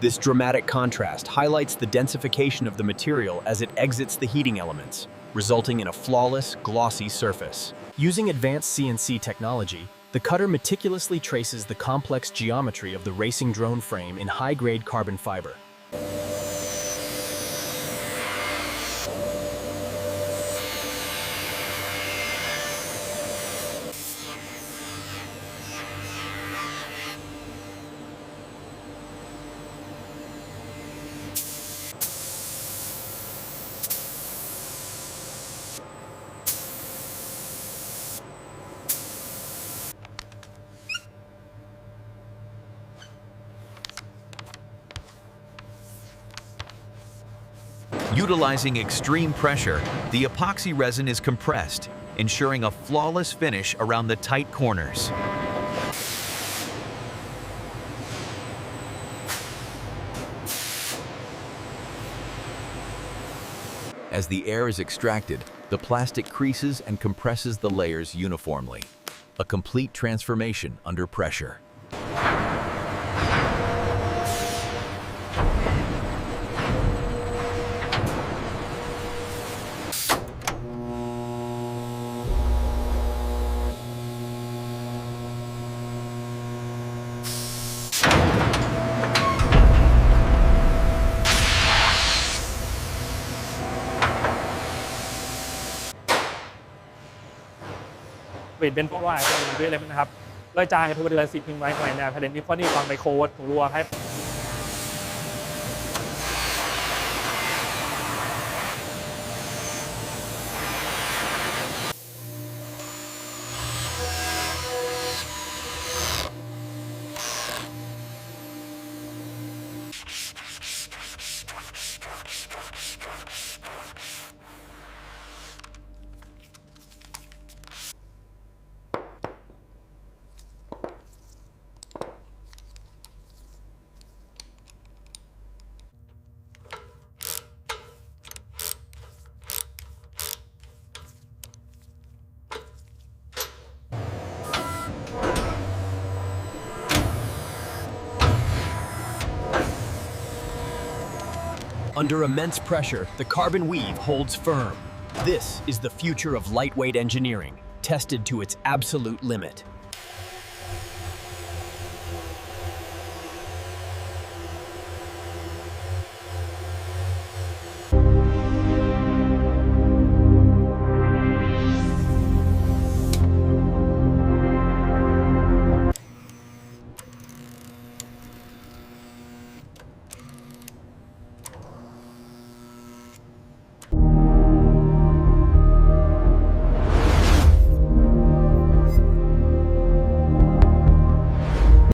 This dramatic contrast highlights the densification of the material as it exits the heating elements, resulting in a flawless, glossy surface. Using advanced CNC technology, the cutter meticulously traces the complex geometry of the racing drone frame in high-grade carbon fiber. Utilizing extreme pressure, the epoxy resin is compressed, ensuring a flawless finish around the tight corners. As the air is extracted, the plastic creases and compresses the layers uniformly. A complete transformation under pressure. bên phó ngoài của mình lênนะครับโดยจากให้ผู้บริหารสิทธิ์พิมพ์ไว้หน่อยนะประเด็นนี้ข้อนี้ความไปโค้ดของรัวครับUnder immense pressure, the carbon weave holds firm. This is the future of lightweight engineering, tested to its absolute limit.